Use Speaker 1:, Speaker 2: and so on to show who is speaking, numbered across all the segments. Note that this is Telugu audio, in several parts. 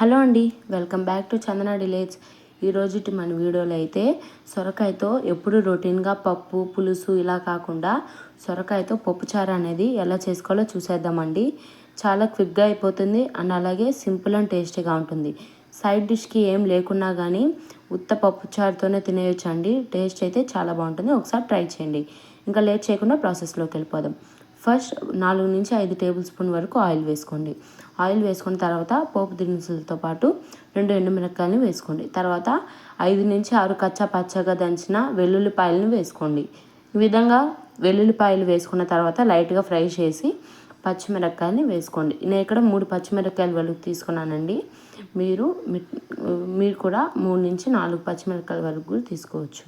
Speaker 1: హలో అండి, వెల్కమ్ బ్యాక్ టు చందన డిలేట్స్. ఈరోజుటి మన వీడియోలో అయితే సొరకాయతో ఎప్పుడు రొటీన్గా పప్పు పులుసు ఇలా కాకుండా సొరకాయతో పప్పుచారు అనేది ఎలా చేసుకోవాలో చూసేద్దామండి. చాలా క్విక్గా అయిపోతుంది అండ్ అలాగే సింపుల్ అండ్ టేస్టీగా ఉంటుంది. సైడ్ డిష్కి ఏం లేకున్నా కానీ ఉత్త పప్పుచారుతోనే తినేయొచ్చండి. టేస్ట్ అయితే చాలా బాగుంటుంది. ఒకసారి ట్రై చేయండి. ఇంకా లేట్ చేయకుండా ప్రాసెస్లోకి వెళ్ళిపోదాం. ఫస్ట్ 4 నుంచి 5 టేబుల్ స్పూన్ వరకు ఆయిల్ వేసుకోండి. ఆయిల్ వేసుకున్న తర్వాత పోపు దినుసులతో పాటు 2 ఎండుమిరపకాయలను వేసుకోండి. తర్వాత 5 నుంచి 6 కచ్చా పచ్చగా దంచిన వెల్లుల్లిపాయలను వేసుకోండి. ఈ విధంగా వెల్లుల్లిపాయలు వేసుకున్న తర్వాత లైట్గా ఫ్రై చేసి పచ్చిమిరపకాయలని వేసుకోండి. నేను ఇక్కడ 3 పచ్చిమిరపకాయల వరకు తీసుకున్నానండి. మీరు కూడా 3 నుంచి 4 పచ్చిమిరపకాయల వరకు తీసుకోవచ్చు.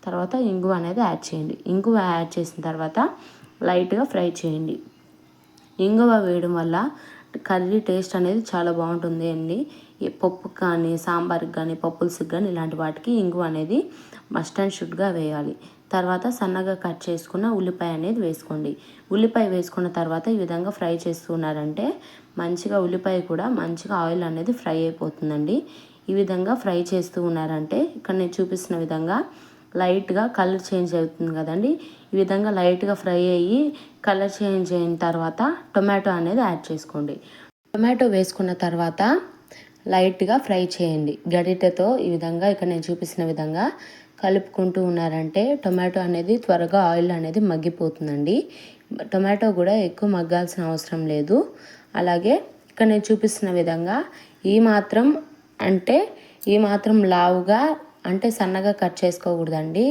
Speaker 1: తర్వాత ఇంగువ అనేది యాడ్ చేయండి. ఇంగువ యాడ్ చేసిన తర్వాత లైట్గా ఫ్రై చేయండి. ఇంగువ వేయడం వల్ల కర్రీ టేస్ట్ అనేది చాలా బాగుంటుంది అండి. పప్పుకి కానీ సాంబార్కి కానీ పప్పులుసుకి కానీ ఇలాంటి వాటికి ఇంగువ అనేది మస్ట్ అండ్ షుడ్గా వేయాలి. తర్వాత సన్నగా కట్ చేసుకున్న ఉల్లిపాయ అనేది వేసుకోండి. ఉల్లిపాయ వేసుకున్న తర్వాత ఈ విధంగా ఫ్రై చేస్తున్నారంటే మంచిగా ఉల్లిపాయ కూడా మంచిగా ఆయిల్ అనేది ఫ్రై అయిపోతుందండి. ఈ విధంగా ఫ్రై చేస్తూ ఉన్నారంటే ఇక్కడ నేను చూపిస్తున్న విధంగా లైట్గా కలర్ చేంజ్ అవుతుంది కదండి. ఈ విధంగా లైట్గా ఫ్రై అయ్యి కలర్ చేంజ్ అయిన తర్వాత టొమాటో అనేది యాడ్ చేసుకోండి. టొమాటో వేసుకున్న తర్వాత లైట్గా ఫ్రై చేయండి. గరిటెతో ఈ విధంగా ఇక్కడ నేను చూపిస్తున్న విధంగా కలుపుకుంటూ ఉన్నారంటే టొమాటో అనేది త్వరగా ఆయిల్ అనేది మగ్గిపోతుందండి. టొమాటో కూడా ఎక్కువ మగ్గాల్సిన అవసరం లేదు. అలాగే ఇక్కడ నేను చూపిస్తున్న విధంగా ఈ మాత్రం లావుగా అంటే సన్నగా కట్ చేసుకోకూడదండి.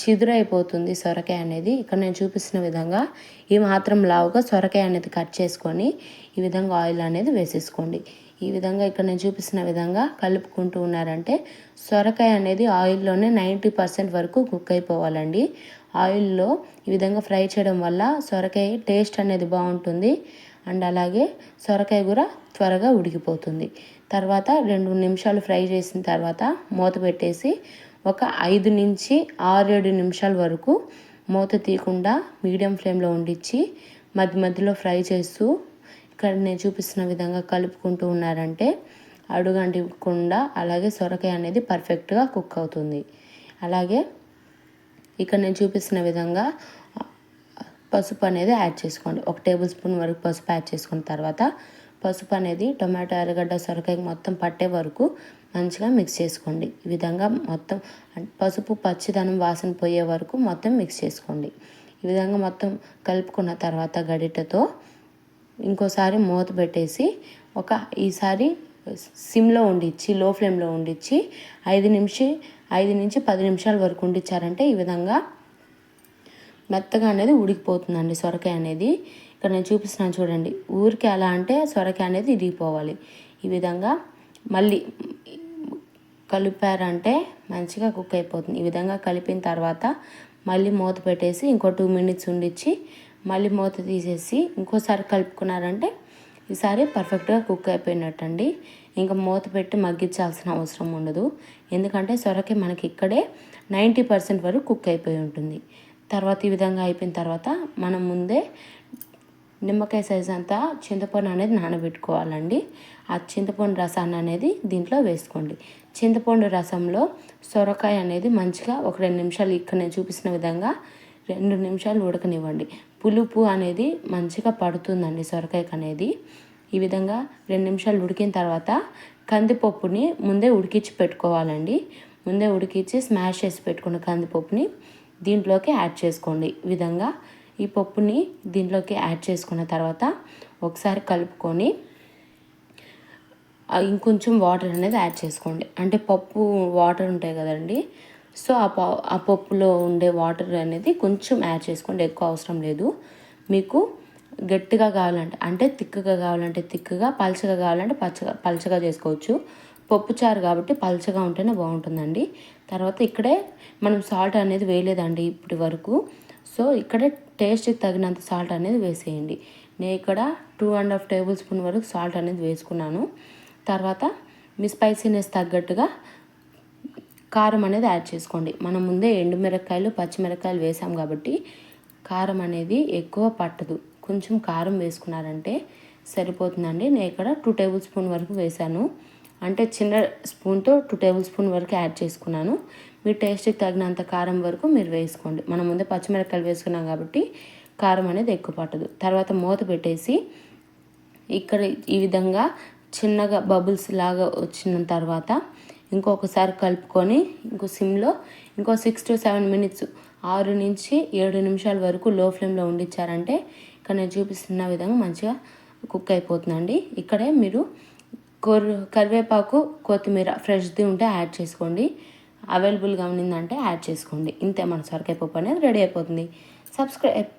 Speaker 1: చిదురైపోతుంది సొరకాయ అనేది. ఇక్కడ నేను చూపిస్తున్న విధంగా ఈ మాత్రం లావుగా సొరకాయ అనేది కట్ చేసుకొని ఈ విధంగా ఆయిల్ అనేది వేసేసుకోండి. ఈ విధంగా ఇక్కడ నేను చూపిస్తున్న విధంగా కలుపుకుంటూ ఉన్నారంటే సొరకాయ అనేది ఆయిల్లోనే 90% వరకు కుక్ అయిపోవాలండి. ఆయిల్లో ఈ విధంగా ఫ్రై చేయడం వల్ల సొరకాయ టేస్ట్ అనేది బాగుంటుంది అండ్ అలాగే సొరకాయ కూడా త్వరగా ఉడికిపోతుంది. తర్వాత 2 నిమిషాలు ఫ్రై చేసిన తర్వాత మూత పెట్టేసి ఒక 5 నుంచి 6-7 నిమిషాల వరకు మూత తీయకుండా మీడియం ఫ్లేమ్లో ఉండిచ్చి మధ్య మధ్యలో ఫ్రై చేస్తూ ఇక్కడ నేను చూపిస్తున్న విధంగా కలుపుకుంటూ ఉన్నారంటే అడుగంటకుండా అలాగే సొరకాయ అనేది పర్ఫెక్ట్గా కుక్ అవుతుంది. అలాగే ఇక్కడ నేను చూపిస్తున్న విధంగా పసుపు అనేది యాడ్ చేసుకోండి. 1 టేబుల్ స్పూన్ వరకు పసుపు యాడ్ చేసుకున్న తర్వాత పసుపు అనేది టొమాటో ఎర్రగడ్డ సొరకాయ మొత్తం పట్టే వరకు మంచిగా మిక్స్ చేసుకోండి. ఈ విధంగా మొత్తం పసుపు పచ్చిదనం వాసన పోయే వరకు మొత్తం మిక్స్ చేసుకోండి. ఈ విధంగా మొత్తం కలుపుకున్న తర్వాత గరిటెతో ఇంకోసారి మూత పెట్టేసి ఈసారి సిమ్లో ఉండిచ్చి లో ఫ్లేమ్లో ఉండిచ్చి 5 నుంచి 10 నిమిషాల వరకు ఉండిచ్చారంటే ఈ విధంగా మెత్తగా అనేది ఉడికిపోతుందండి సొరకాయ అనేది. ఇక్కడ నేను చూపిస్తున్నాను చూడండి. ఊరికి ఎలా అంటే సొరకాయ అనేది ఇరిగిపోవాలి. ఈ విధంగా మళ్ళీ కలిపారంటే మంచిగా కుక్ అయిపోతుంది. ఈ విధంగా కలిపిన తర్వాత మళ్ళీ మూత పెట్టేసి ఇంకో 2 మినిట్స్ ఉండిచ్చి మళ్ళీ మూత తీసేసి ఇంకోసారి కలుపుకున్నారంటే ఈసారి పర్ఫెక్ట్గా కుక్ అయిపోయినట్టండి. ఇంకా మూత పెట్టి మగ్గించాల్సిన అవసరం ఉండదు. ఎందుకంటే సొరకాయ మనకి ఇక్కడే 90% వరకు కుక్ అయిపోయి ఉంటుంది. తర్వాత ఈ విధంగా అయిపోయిన తర్వాత మనం ముందే నిమ్మకాయ సైజ్ అంతా చింతపండు అనేది నానబెట్టుకోవాలండి. ఆ చింతపండు రసాన్ని అనేది దీంట్లో వేసుకోండి. చింతపండు రసంలో సొరకాయ అనేది మంచిగా ఒక 2 నిమిషాలు ఇక్కడ నేను చూపిస్తున్న విధంగా 2 నిమిషాలు ఉడకనివ్వండి. పులుపు అనేది మంచిగా పడుతుందండి సొరకాయకు అనేది. ఈ విధంగా 2 నిమిషాలు ఉడికిన తర్వాత కందిపప్పుని ముందే ఉడికించి పెట్టుకోవాలండి. ముందే ఉడికించి స్మాష్ చేసి పెట్టుకున్న కందిపప్పుని దీంట్లోకి యాడ్ చేసుకోండి. ఈ విధంగా ఈ పప్పుని దీంట్లోకి యాడ్ చేసుకున్న తర్వాత ఒకసారి కలుపుకొని ఇంకొంచెం వాటర్ అనేది యాడ్ చేసుకోండి. అంటే పప్పు వాటర్ ఉంటాయి కదండి. సో ఆ పప్పులో ఉండే వాటర్ అనేది కొంచెం యాడ్ చేసుకోండి. ఎక్కువ అవసరం లేదు. మీకు గట్టిగా కావాలంటే అంటే తిక్కగా కావాలంటే తిక్కగా, పలచగా కావాలంటే పలచగా చేసుకోవచ్చు. పప్పుచారు కాబట్టి పలచగా ఉంటేనే బాగుంటుందండి. తర్వాత ఇక్కడే మనం సాల్ట్ అనేది వేయలేదండి ఇప్పటి వరకు. సో ఇక్కడే టేస్ట్కి తగినంత సాల్ట్ అనేది వేసేయండి. నేను ఇక్కడ 2.5 టేబుల్ స్పూన్ వరకు సాల్ట్ అనేది వేసుకున్నాను. తర్వాత మీ స్పైసీనెస్ తగ్గట్టుగా కారం అనేది యాడ్ చేసుకోండి. మనం ముందే ఎండుమిరపకాయలు పచ్చిమిరపకాయలు వేసాం కాబట్టి కారం అనేది ఎక్కువ పట్టదు. కొంచెం కారం వేసుకున్నారంటే సరిపోతుందండి. నేను ఇక్కడ 2 టేబుల్ స్పూన్ వరకు వేసాను. అంటే చిన్న స్పూన్తో 2 టేబుల్ స్పూన్ వరకు యాడ్ చేసుకున్నాను. మీ టేస్ట్కి తగినంత కారం వరకు మీరు వేసుకోండి. మనం ముందే పచ్చిమిరపకాయలు వేసుకున్నాం కాబట్టి కారం అనేది ఎక్కువ పట్టదు. తర్వాత మూత పెట్టేసి ఇక్కడ ఈ విధంగా చిన్నగా బబుల్స్ లాగా వచ్చిన తర్వాత ఇంకొకసారి కలుపుకొని సిమ్లో ఇంకో 6 to 7 మినిట్స్ 6 నుంచి 7 నిమిషాల వరకు లో ఫ్లేమ్లో ఉండిచ్చారంటే ఇక్కడ నేను చూపిస్తున్న విధంగా మంచిగా కుక్ అయిపోతుందండి. ఇక్కడే మీరు కరివేపాకు కొత్తిమీర ఫ్రెష్ది ఉంటే యాడ్ చేసుకోండి. అవైలబుల్గా ఉండిందంటే యాడ్ చేసుకోండి. ఇంతే మన సొరకాయ పప్పు అనేది రెడీ అయిపోతుంది. సబ్స్క్రైబ్